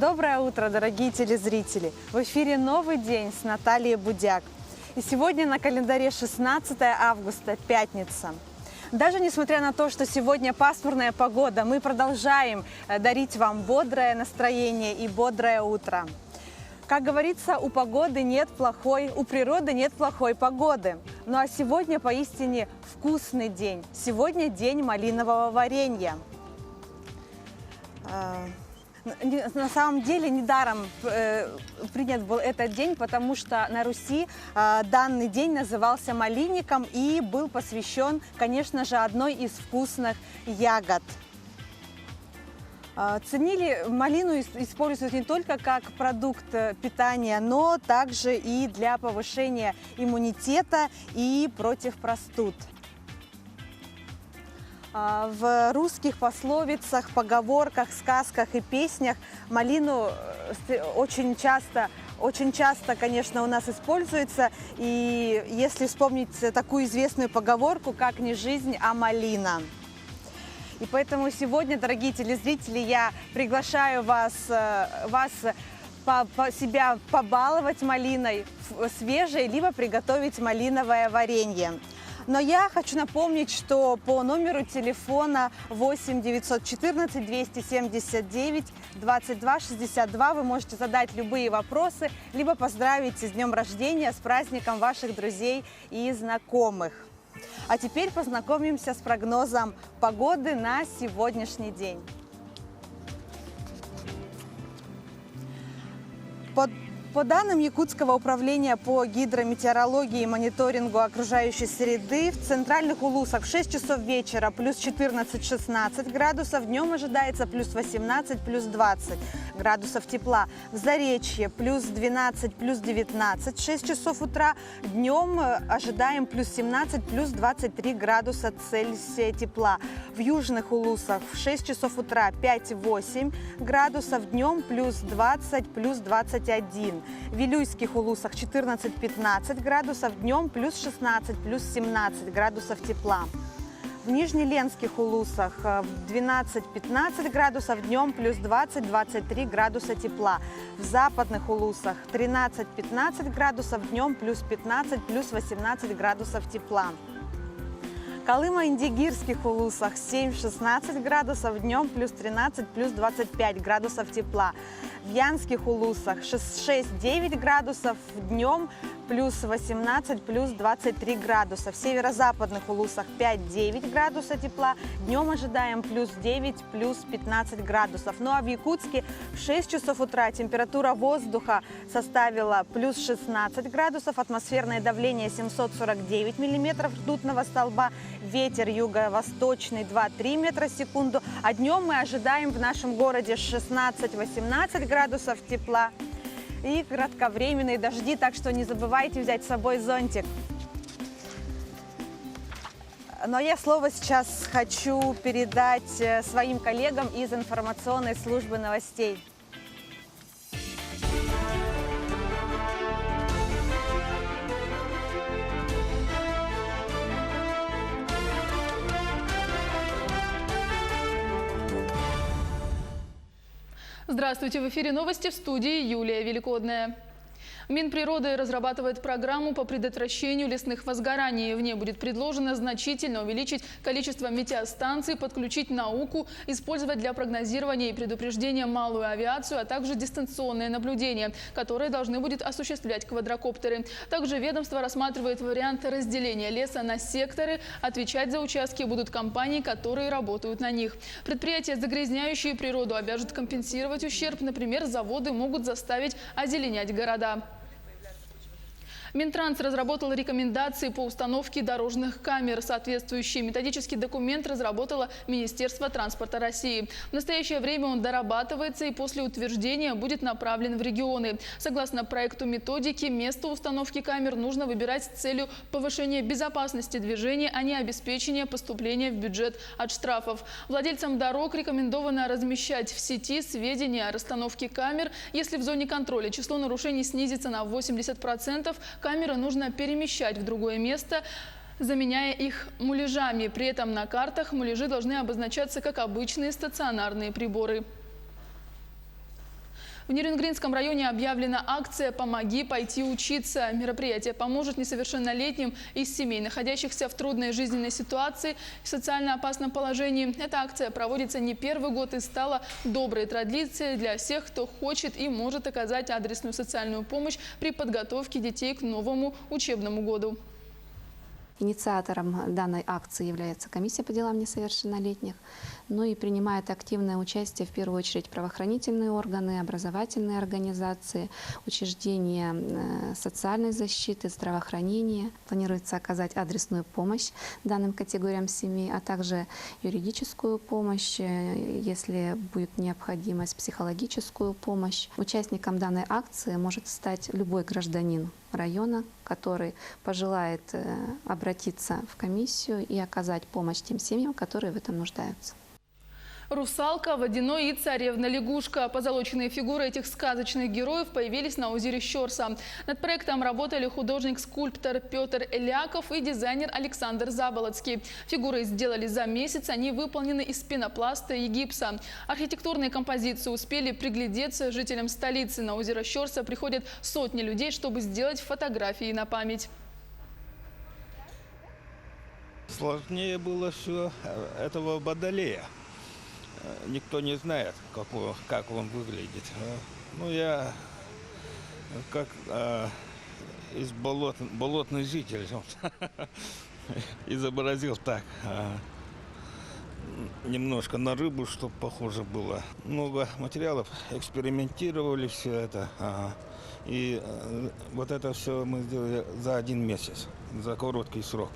Доброе утро, дорогие телезрители! В эфире «Новый день» с Натальей Будяк. И сегодня на календаре 16 августа, пятница. Даже несмотря на то, что сегодня пасмурная погода, мы продолжаем дарить вам бодрое настроение и бодрое утро. Как говорится, у природы нет плохой погоды. Ну а сегодня поистине вкусный день. Сегодня день малинового варенья. На самом деле недаром принят был этот день, потому что на Руси данный день назывался малинником и был посвящен, конечно же, одной из вкусных ягод. Ценили малину используют не только как продукт питания, но также и для повышения иммунитета и против простуд. В русских пословицах, поговорках, сказках и песнях малину очень часто, конечно, у нас используется. И если вспомнить такую известную поговорку, как не жизнь, а малина. И поэтому сегодня, дорогие телезрители, я приглашаю вас себя побаловать малиной свежей, либо приготовить малиновое варенье. Но я хочу напомнить, что по номеру телефона 8 914 279 22 62 вы можете задать любые вопросы, либо поздравить с днем рождения, с праздником ваших друзей и знакомых. А теперь познакомимся с прогнозом погоды на сегодняшний день. По данным Якутского управления по гидрометеорологии и мониторингу окружающей среды, в центральных Улусах в 6 часов вечера плюс 14-16 градусов, днем ожидается плюс 18, плюс 20 градусов тепла. В Заречье плюс 12, плюс 19, 6 часов утра, днем ожидаем плюс 17, плюс 23 градуса Цельсия тепла. В южных Улусах в 6 часов утра 5-8 градусов, днем плюс 20, плюс 21. В Вилюйских Улусах 14-15 градусов, днем плюс 16, плюс 17 градусов тепла. В Нижнеленских Улусах 12-15 градусов, днем плюс 20-23 градуса тепла. В Западных Улусах 13-15 градусов, днем плюс 15, плюс 18 градусов тепла. В Колымо-Индигирских Улусах 7-16 градусов, днем плюс 13, плюс 25 градусов тепла. В Янских Улусах 6-9 градусов, днем плюс 18, плюс 23 градуса. В северо-западных Улусах 5-9 градусов тепла, днем ожидаем плюс 9, плюс 15 градусов. Ну а в Якутске в 6 часов утра температура воздуха составила плюс 16 градусов, атмосферное давление 749 миллиметров ртутного столба, ветер юго-восточный 2-3 метра в секунду, а днем мы ожидаем в нашем городе 16-18 градусов тепла и кратковременные дожди, так что не забывайте взять с собой зонтик. Но я слово сейчас хочу передать своим коллегам из информационной службы новостей. Здравствуйте! В эфире новости, в студии Юлия Великодная. Минприроды разрабатывает программу по предотвращению лесных возгораний. В ней будет предложено значительно увеличить количество метеостанций, подключить науку, использовать для прогнозирования и предупреждения малую авиацию, а также дистанционное наблюдение, которое должны будут осуществлять квадрокоптеры. Также ведомство рассматривает вариант разделения леса на секторы. Отвечать за участки будут компании, которые работают на них. Предприятия, загрязняющие природу, обяжут компенсировать ущерб. Например, заводы могут заставить озеленять города. Минтранс разработал рекомендации по установке дорожных камер. Соответствующий методический документ разработало Министерство транспорта России. В настоящее время он дорабатывается и после утверждения будет направлен в регионы. Согласно проекту методики, место установки камер нужно выбирать с целью повышения безопасности движения, а не обеспечения поступления в бюджет от штрафов. Владельцам дорог рекомендовано размещать в сети сведения о расстановке камер. Если в зоне контроля число нарушений снизится на 80%, камеры нужно перемещать в другое место, заменяя их муляжами. При этом на картах муляжи должны обозначаться как обычные стационарные приборы. В Нерюнгринском районе объявлена акция «Помоги пойти учиться». Мероприятие поможет несовершеннолетним из семей, находящихся в трудной жизненной ситуации и социально опасном положении. Эта акция проводится не первый год и стала доброй традицией для всех, кто хочет и может оказать адресную социальную помощь при подготовке детей к новому учебному году. Инициатором данной акции является комиссия по делам несовершеннолетних, но и принимает активное участие в первую очередь правоохранительные органы, образовательные организации, учреждения социальной защиты, здравоохранения. Планируется оказать адресную помощь данным категориям семей, а также юридическую помощь, если будет необходимость, психологическую помощь. Участником данной акции может стать любой гражданин района, который пожелает обратиться в комиссию и оказать помощь тем семьям, которые в этом нуждаются. Русалка, водяной и царевна-лягушка. Позолоченные фигуры этих сказочных героев появились на озере Щорса. Над проектом работали художник-скульптор Петр Эляков и дизайнер Александр Заболоцкий. Фигуры сделали за месяц, они выполнены из пенопласта и гипса. Архитектурные композиции успели приглядеться жителям столицы. На озеро Щорса приходят сотни людей, чтобы сделать фотографии на память. Сложнее было все этого водолея. Никто не знает, как он выглядит. Ну, я как из болотный житель изобразил так. Немножко на рыбу, чтобы похоже было. Много материалов, экспериментировали все это. И вот это все мы сделали за 1 месяц, за короткий срок.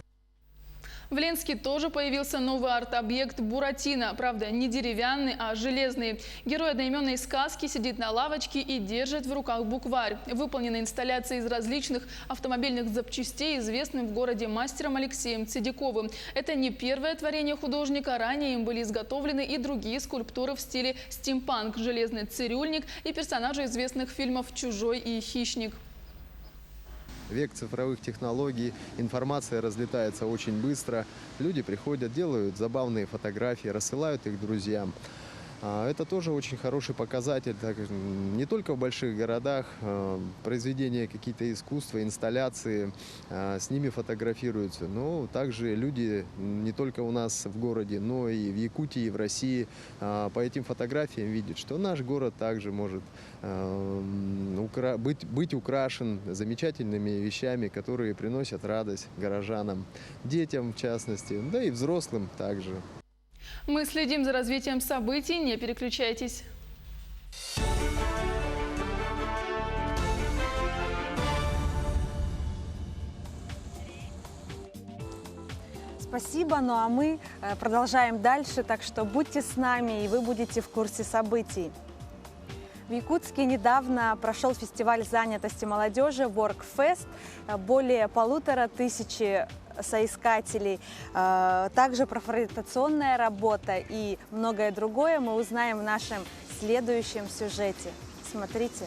В Ленске тоже появился новый арт-объект «Буратино». Правда, не деревянный, а железный. Герой одноименной сказки сидит на лавочке и держит в руках букварь. Выполнена инсталляция из различных автомобильных запчастей, известным в городе мастером Алексеем Цедяковым. Это не первое творение художника. Ранее им были изготовлены и другие скульптуры в стиле стимпанк, железный цирюльник и персонажи известных фильмов «Чужой» и «Хищник». Век цифровых технологий, информация разлетается очень быстро. Люди приходят, делают забавные фотографии, рассылают их друзьям. Это тоже очень хороший показатель. Не только в больших городах произведения какие-то искусства, инсталляции, с ними фотографируются. Но также люди не только у нас в городе, но и в Якутии, и в России по этим фотографиям видят, что наш город также может быть украшен замечательными вещами, которые приносят радость горожанам, детям в частности, да и взрослым также. Мы следим за развитием событий, не переключайтесь. Спасибо, ну а мы продолжаем дальше, так что будьте с нами, и вы будете в курсе событий. В Якутске недавно прошел фестиваль занятости молодежи WorkFest. Более 1500 соискателей. Также профориентационная работа и многое другое мы узнаем в нашем следующем сюжете. Смотрите.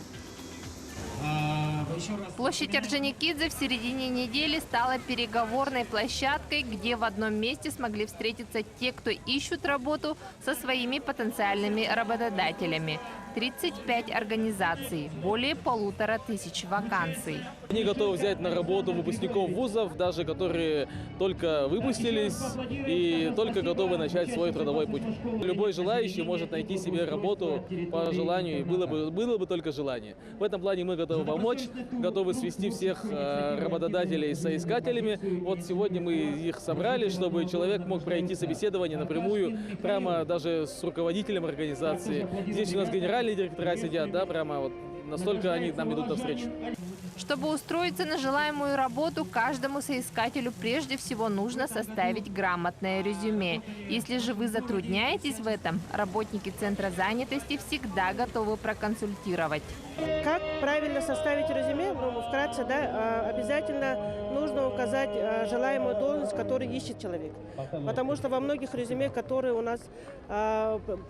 Площадь Орджоникидзе в середине недели стала переговорной площадкой, где в одном месте смогли встретиться те, кто ищут работу со своими потенциальными работодателями. 35 организаций, более 1500 вакансий. Они готовы взять на работу выпускников вузов, даже которые только выпустились и только готовы начать свой трудовой путь. Любой желающий может найти себе работу по желанию, и было бы только желание. В этом плане мы готовы помочь, готовы свести всех работодателей с соискателями. Вот сегодня мы их собрали, чтобы человек мог пройти собеседование напрямую, прямо даже с руководителем организации. Здесь у нас генеральные директора сидят, да, прямо вот настолько они нам идут навстречу. Чтобы устроиться на желаемую работу, каждому соискателю прежде всего нужно составить грамотное резюме. Если же вы затрудняетесь в этом, работники Центра занятости всегда готовы проконсультировать. Как правильно составить резюме? Ну, вкратце, да, обязательно нужно указать желаемую должность, которую ищет человек. Потому что во многих резюме, которые у нас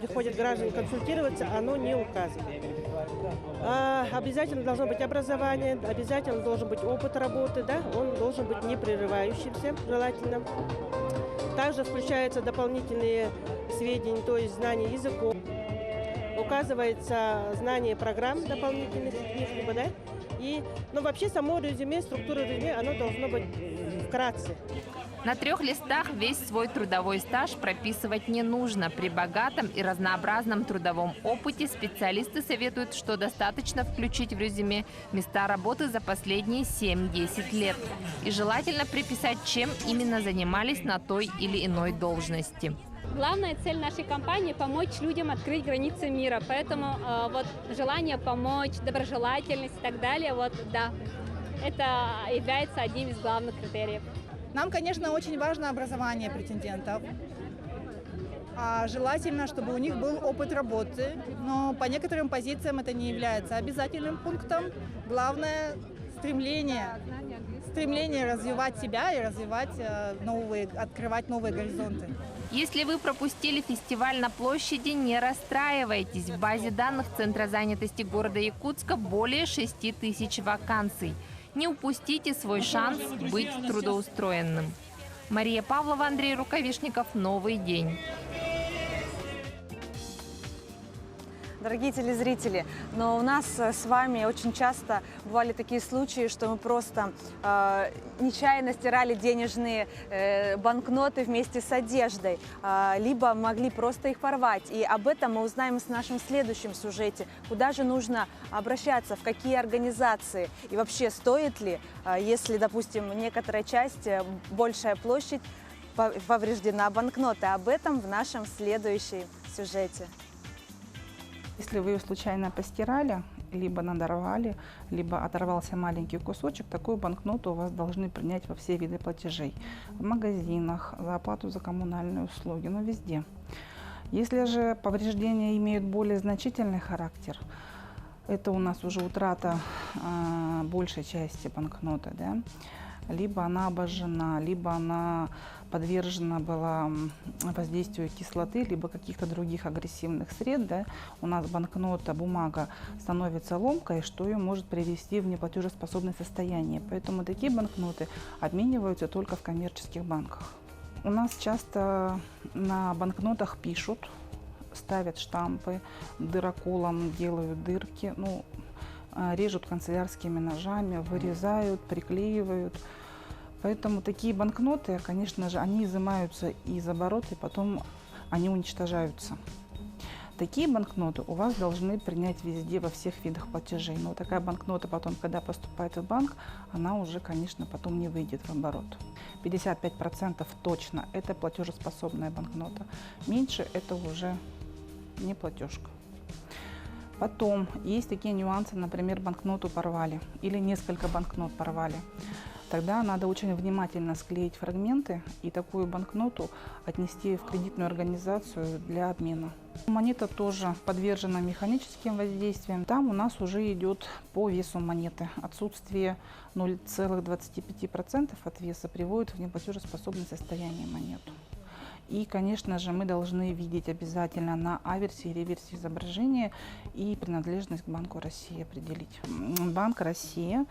приходят граждане консультироваться, оно не указано. Обязательно должно быть образование, обязательно должен быть опыт работы, да, он должен быть не прерывающимся, желательно. Также включаются дополнительные сведения, то есть знание языков. указывается знание программ дополнительных, каких-либо, да, и, но вообще само резюме, структура резюме, оно должно быть вкратце. На 3 листах весь свой трудовой стаж прописывать не нужно. При богатом и разнообразном трудовом опыте специалисты советуют, что достаточно включить в резюме места работы за последние 7-10 лет. И желательно приписать, чем именно занимались на той или иной должности. Главная цель нашей компании – помочь людям открыть границы мира. Поэтому вот желание помочь, доброжелательность и так далее, вот да, это является одним из главных критериев. Нам, конечно, очень важно образование претендентов. Желательно, чтобы у них был опыт работы, но по некоторым позициям это не является обязательным пунктом. Главное – стремление развивать себя и развивать открывать новые горизонты. Если вы пропустили фестиваль на площади, не расстраивайтесь. В базе данных Центра занятости города Якутска более 6000 вакансий. Не упустите свой шанс быть трудоустроенным. Мария Павлова, Андрей Рукавишников. Новый день. Дорогие телезрители, но у нас с вами очень часто бывали такие случаи, что мы просто нечаянно стирали денежные банкноты вместе с одеждой, либо могли просто их порвать. И об этом мы узнаем в нашем следующем сюжете. Куда же нужно обращаться, в какие организации и вообще стоит ли, если, допустим, некоторая часть, большая площадь повреждена банкноты. Об этом в нашем следующем сюжете. Если вы ее случайно постирали, либо надорвали, либо оторвался маленький кусочек, такую банкноту у вас должны принять во все виды платежей. В магазинах, за оплату за коммунальные услуги, но везде. Если же повреждения имеют более значительный характер, это у нас уже утрата большей части банкноты, да? Либо она обожжена, либо она подвержена была воздействию кислоты, либо каких-то других агрессивных сред, да, у нас банкнота, бумага становится ломкой, что ее может привести в неплатежеспособное состояние. Поэтому такие банкноты обмениваются только в коммерческих банках. У нас часто на банкнотах пишут, ставят штампы, дыроколом делают дырки, режут канцелярскими ножами, вырезают, приклеивают. Поэтому такие банкноты, конечно же, они изымаются из оборота, и потом они уничтожаются. Такие банкноты у вас должны принять везде, во всех видах платежей. Но такая банкнота потом, когда поступает в банк, она уже, конечно, потом не выйдет в оборот. 55% точно – это платежеспособная банкнота. Меньше – это уже не платежка. Потом есть такие нюансы, например, банкноту порвали или несколько банкнот порвали. Тогда надо очень внимательно склеить фрагменты и такую банкноту отнести в кредитную организацию для обмена. Монета тоже подвержена механическим воздействиям. Там у нас уже идет по весу монеты. Отсутствие 0,25% от веса приводит в неплатежеспособное состояние монету. И, конечно же, мы должны видеть обязательно на аверсе и реверсе изображения и принадлежность к Банку России определить. Банк России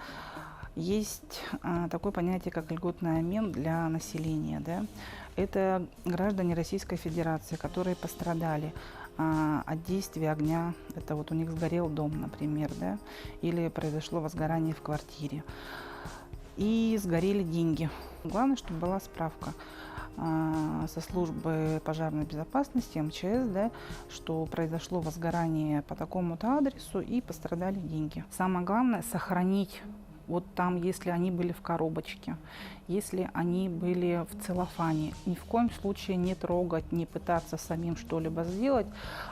есть такое понятие, как льготный обмен для населения. Да? Это граждане Российской Федерации, которые пострадали от действия огня. Это вот у них сгорел дом, например, да? Или произошло возгорание в квартире. И сгорели деньги. Главное, чтобы была справка со службы пожарной безопасности, МЧС, да, что произошло возгорание по такому-то адресу и пострадали деньги. Самое главное – сохранить. Вот там, если они были в коробочке, если они были в целлофане, ни в коем случае не трогать, не пытаться самим что-либо сделать,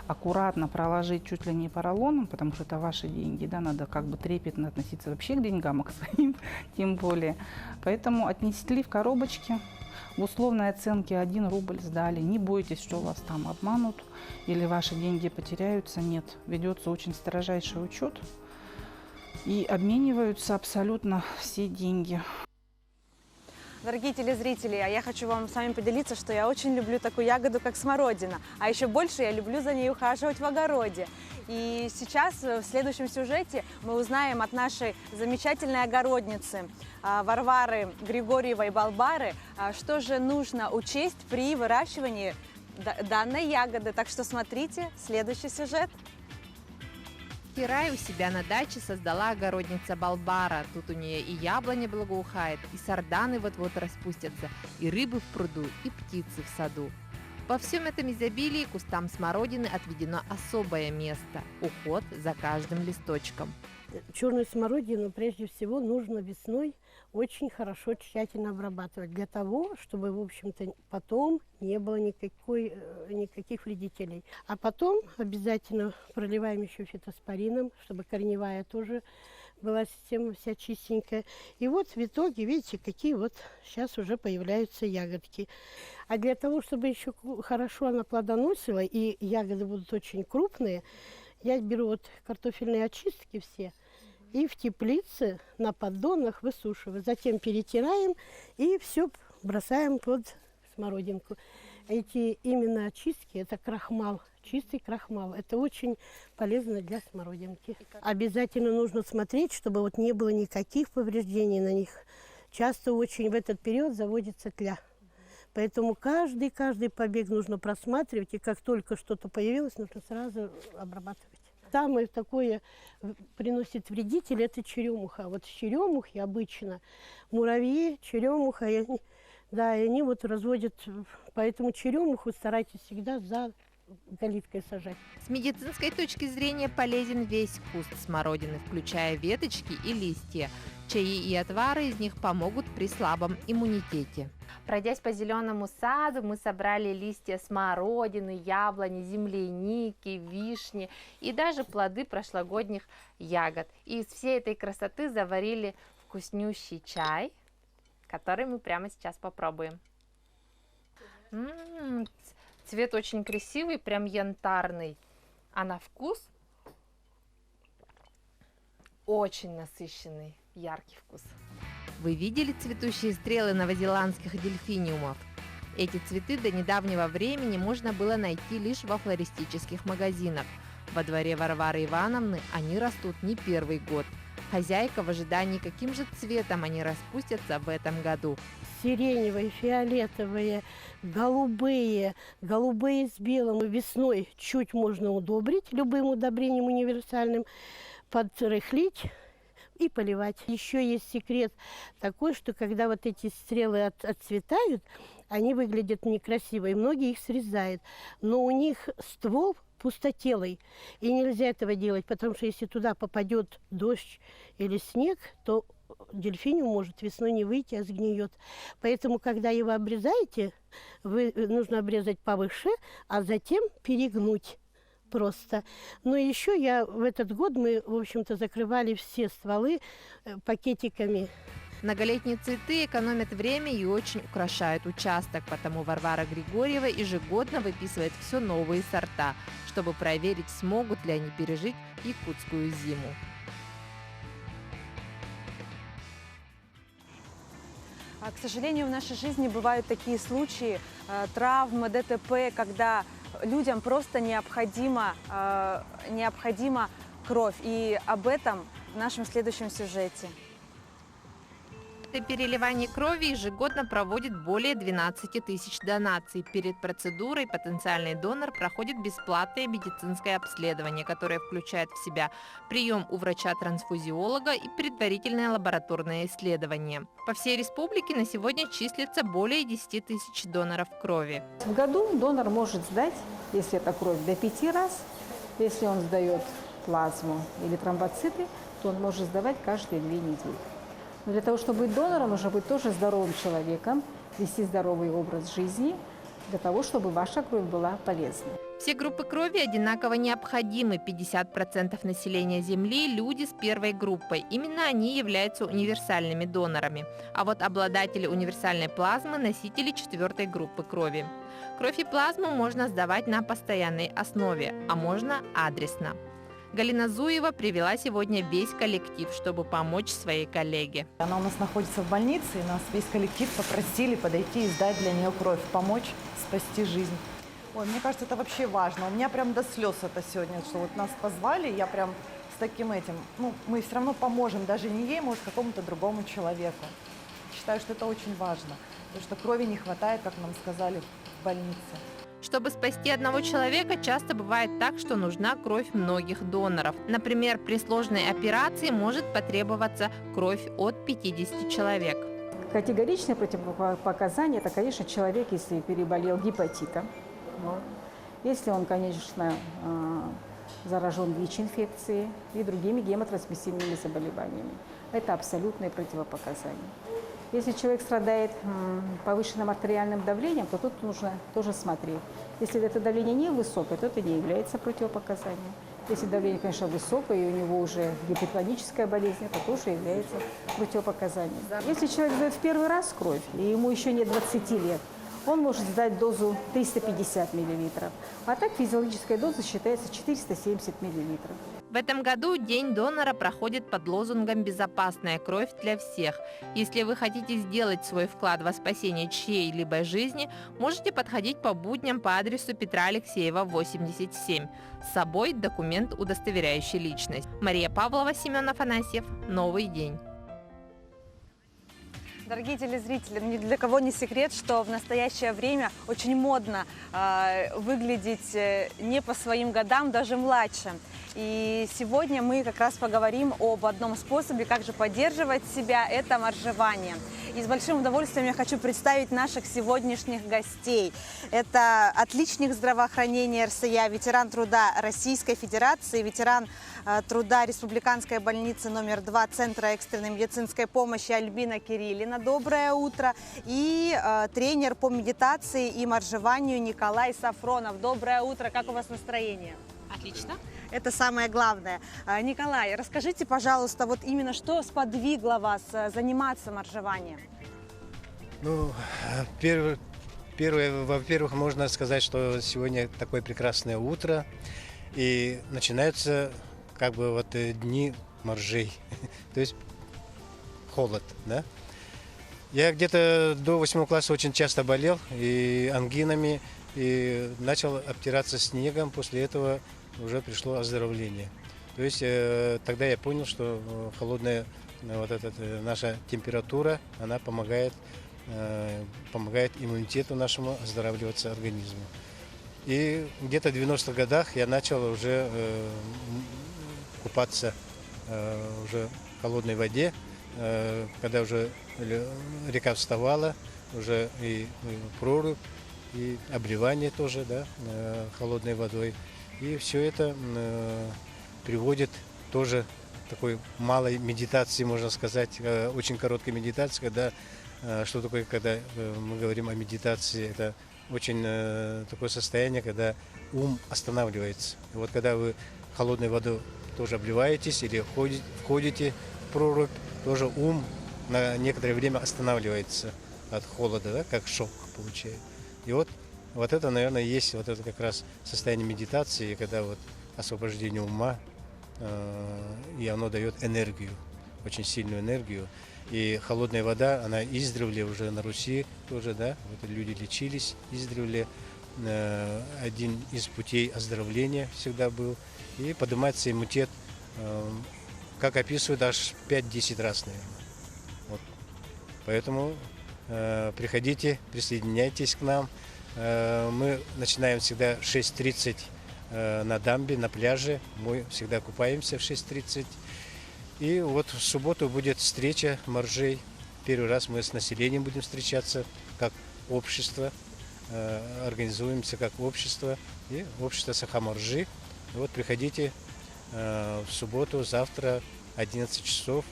аккуратно проложить чуть ли не поролоном, потому что это ваши деньги, да, надо как бы трепетно относиться вообще к деньгам, а к своим тем более. Поэтому отнесли в коробочке, в условной оценке 1 рубль сдали, не бойтесь, что вас там обманут или ваши деньги потеряются, нет, ведется очень строжайший учет. И обмениваются абсолютно все деньги. Дорогие телезрители, а я хочу с вами поделиться, что я очень люблю такую ягоду, как смородина. А еще больше я люблю за ней ухаживать в огороде. И сейчас в следующем сюжете мы узнаем от нашей замечательной огородницы Варвары Григорьевой Балбары, что же нужно учесть при выращивании данной ягоды. Так что смотрите следующий сюжет. Творческий рай у себя на даче создала огородница Балбара. Тут у нее и яблоня благоухает, и сарданы вот-вот распустятся, и рыбы в пруду, и птицы в саду. Во всем этом изобилии кустам смородины отведено особое место – уход за каждым листочком. Черную смородину прежде всего нужно весной очень хорошо, тщательно обрабатывать, для того, чтобы, в общем-то, потом не было никаких вредителей. А потом обязательно проливаем еще фитоспорином, чтобы корневая тоже была система вся чистенькая. И вот в итоге, видите, какие вот сейчас уже появляются ягодки. А для того, чтобы еще хорошо она плодоносила, и ягоды будут очень крупные, я беру вот картофельные очистки все и в теплице на поддонах высушиваю. Затем перетираем и все бросаем под смородинку. Эти именно очистки, это крахмал, чистый крахмал. Это очень полезно для смородинки. Обязательно нужно смотреть, чтобы вот не было никаких повреждений на них. Часто очень в этот период заводится тля. Поэтому каждый побег нужно просматривать, и как только что-то появилось, нужно сразу обрабатывать. Самое такое приносит вредитель – это черемуха. Вот черемухи обычно, муравьи, черемуха, и они вот разводят, поэтому черемуху старайтесь всегда за калиткой сажать. С медицинской точки зрения полезен весь куст смородины, включая веточки и листья. Чаи и отвары из них помогут при слабом иммунитете. Пройдясь по зеленому саду, мы собрали листья смородины, яблони, земляники, вишни и даже плоды прошлогодних ягод. И из всей этой красоты заварили вкуснющий чай, который мы прямо сейчас попробуем. Цвет очень красивый, прям янтарный, а на вкус очень насыщенный, яркий вкус. Вы видели цветущие стрелы новозеландских дельфиниумов? Эти цветы до недавнего времени можно было найти лишь во флористических магазинах. Во дворе Варвары Ивановны они растут не первый год. Хозяйка в ожидании, каким же цветом они распустятся в этом году. Сиреневые, фиолетовые, голубые с белым. Весной чуть можно удобрить любым удобрением универсальным, подрыхлить и поливать. Еще есть секрет такой, что когда вот эти стрелы отцветают, они выглядят некрасиво, и многие их срезают. Но у них ствол пустотелый, и нельзя этого делать, потому что если туда попадет дождь или снег, то дельфиниум может весной не выйти, а сгниет. Поэтому, когда его обрезаете, нужно обрезать повыше, а затем перегнуть. Просто. Но еще в этот год мы, в общем-то, закрывали все стволы пакетиками. Многолетние цветы экономят время и очень украшают участок, потому Варвара Григорьева ежегодно выписывает все новые сорта, чтобы проверить, смогут ли они пережить якутскую зиму. К сожалению, в нашей жизни бывают такие случаи, травмы, ДТП, когда людям просто необходима кровь. И об этом в нашем следующем сюжете. Переливание крови ежегодно проводит более 12 тысяч донаций. Перед процедурой потенциальный донор проходит бесплатное медицинское обследование, которое включает в себя прием у врача-трансфузиолога и предварительное лабораторное исследование. По всей республике на сегодня числится более 10 тысяч доноров крови. В году донор может сдать, если это кровь, до 5 раз. Если он сдает плазму или тромбоциты, то он может сдавать каждые 2 недели. Но для того, чтобы быть донором, нужно быть тоже здоровым человеком, вести здоровый образ жизни, для того, чтобы ваша кровь была полезной. Все группы крови одинаково необходимы. 50% населения Земли – люди с первой группой. Именно они являются универсальными донорами. А вот обладатели универсальной плазмы – носители 4-й группы крови. Кровь и плазму можно сдавать на постоянной основе, а можно адресно. Галина Зуева привела сегодня весь коллектив, чтобы помочь своей коллеге. Она у нас находится в больнице, и нас весь коллектив попросили подойти и сдать для нее кровь, помочь спасти жизнь. Ой, мне кажется, это вообще важно. У меня прям до слез это сегодня, что вот нас позвали, я прям с таким этим. Ну, мы все равно поможем, даже не ей, может, какому-то другому человеку. Считаю, что это очень важно, потому что крови не хватает, как нам сказали, в больнице. Чтобы спасти одного человека, часто бывает так, что нужна кровь многих доноров. Например, при сложной операции может потребоваться кровь от 50 человек. Категоричное противопоказание – это, конечно, человек, если переболел гепатитом, вот. Если он, конечно, заражен ВИЧ-инфекцией и другими гемотрансмиссивными заболеваниями. Это абсолютное противопоказание. Если человек страдает повышенным артериальным давлением, то тут нужно тоже смотреть. Если это давление не высокое, то это не является противопоказанием. Если давление, конечно, высокое, и у него уже гипертоническая болезнь, это тоже является противопоказанием. Если человек сдает в первый раз кровь, и ему еще нет 20 лет, он может сдать дозу 350 мл. А так физиологическая доза считается 470 мл. В этом году День донора проходит под лозунгом «Безопасная кровь для всех». Если вы хотите сделать свой вклад во спасение чьей-либо жизни, можете подходить по будням по адресу Петра Алексеева, 87. С собой документ, удостоверяющий личность. Мария Павлова, Семен Афанасьев. Новый день. Дорогие телезрители, ни для кого не секрет, что в настоящее время очень модно выглядеть не по своим годам, даже младше. И сегодня мы как раз поговорим об одном способе, как же поддерживать себя, это моржевание. И с большим удовольствием я хочу представить наших сегодняшних гостей. Это отличник здравоохранения РСЯ, ветеран труда Российской Федерации, ветеран труда Республиканской больницы номер 2 Центра экстренной медицинской помощи Альбина Кириллина. Доброе утро. И тренер по медитации и моржеванию Николай Сафронов. Доброе утро. Как у вас настроение? Отлично. Это самое главное. Николай, расскажите, пожалуйста, вот именно что сподвигло вас заниматься моржеванием? Ну, во-первых, можно сказать, что сегодня такое прекрасное утро, и начинаются как бы вот дни моржей, то есть холод, да? Я где-то до 8 класса очень часто болел и ангинами, и начал обтираться снегом, после этого уже пришло оздоровление. То есть тогда я понял, что холодная вот эта наша температура, она помогает иммунитету нашему оздоравливаться организму. И где-то в 90-х годах я начал уже купаться уже в холодной воде, когда уже река вставала, уже и прорубь, и обливание тоже, да, холодной водой. И все это приводит тоже к такой малой медитации, можно сказать, очень короткой медитации, когда что такое, когда мы говорим о медитации, это очень такое состояние, когда ум останавливается. И вот когда вы холодной водой тоже обливаетесь или входите в прорубь, тоже ум на некоторое время останавливается от холода, да, как шок получает. И вот это, наверное, есть вот это как раз состояние медитации, когда вот освобождение ума, и оно дает энергию, очень сильную энергию. И холодная вода, она издревле уже на Руси тоже, да, вот люди лечились издревле. Один из путей оздоровления всегда был. И поднимается иммунитет, как описывают, аж 5-10 раз, наверное. Вот. Поэтому приходите, присоединяйтесь к нам. Мы начинаем всегда в 6:30 на дамбе, на пляже. Мы всегда купаемся в 6:30. И вот в субботу будет встреча моржей. Первый раз мы с населением будем встречаться как общество. Организуемся как общество. И общество Саха-Моржи. Вот приходите в субботу, завтра 11 часов.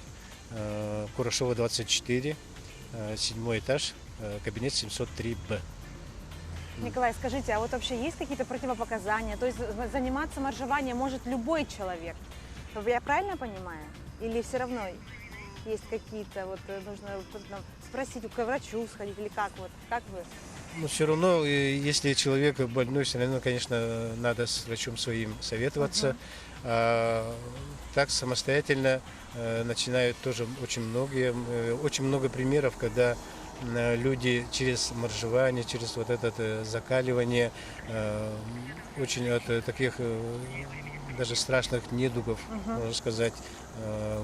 Курашова, 24, 7 этаж, кабинет 703Б. Николай, скажите, а вот вообще есть какие-то противопоказания? То есть заниматься моржеванием может любой человек? Я правильно понимаю? Или все равно есть какие-то, вот нужно спросить, к врачу сходить или как? Вот, как вы? Ну, все равно, если человек больной, все равно, конечно, надо с врачом своим советоваться. Так самостоятельно начинают тоже очень много примеров, когда люди через моржевание, через вот это закаливание очень от таких даже страшных недугов, можно сказать,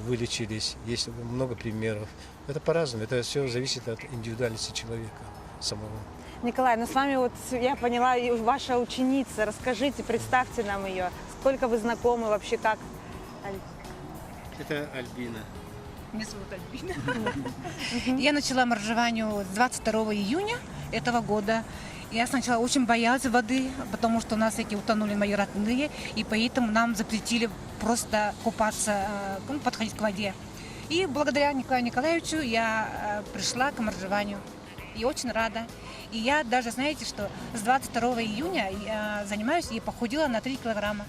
вылечились. Есть много примеров. Это по-разному, это все зависит от индивидуальности человека самого. Николай, ну с вами вот, я поняла, и ваша ученица. Расскажите, представьте нам ее. Сколько вы знакомы вообще, как? Это Альбина. Меня зовут Альбина. Я начала моржеванию 22 июня этого года. Я сначала очень боялась воды, потому что у нас эти утонули мои родные, и поэтому нам запретили просто купаться, подходить к воде. И благодаря Николаю Николаевичу я пришла к моржеванию. И очень рада. И я даже, знаете, что с 22 июня я занимаюсь и похудела на 3 килограмма.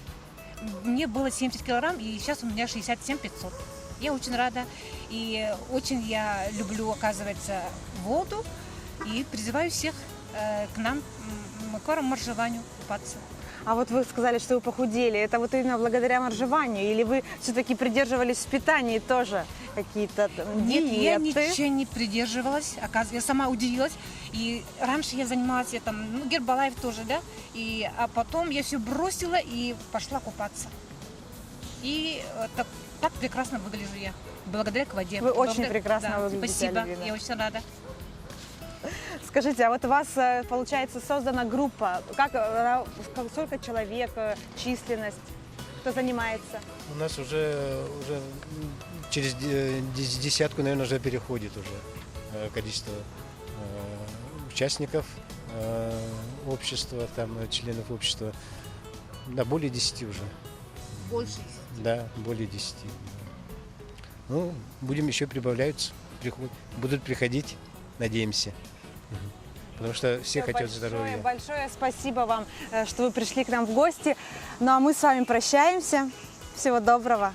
Мне было 70 килограмм, и сейчас у меня 67 500. Я очень рада. И очень я люблю, оказывается, воду. И призываю всех к нам, к моржеванию купаться. А вот вы сказали, что вы похудели. Это вот именно благодаря моржеванию? Или вы все-таки придерживались в питании тоже какие-то Нет, диеты? я ничего не придерживалась. Оказывается, я сама удивилась. И раньше я занималась, Гербалайф тоже, да? А потом я все бросила и пошла купаться. И так прекрасно выгляжу я. Благодаря к воде. Вы очень прекрасно выглядите, Спасибо, Альбина. я очень рада. Скажите, а вот у вас, получается, создана группа. Сколько человек, численность? Кто занимается? У нас уже через десятку, наверное, уже переходит уже количество участников общества, членов общества. Да, более 10 уже. Больше? Да, более 10. Ну, будем еще прибавляются, будут приходить, надеемся. Потому что все хотят здоровья. Большое спасибо вам, что вы пришли к нам в гости. Ну а мы с вами прощаемся. Всего доброго.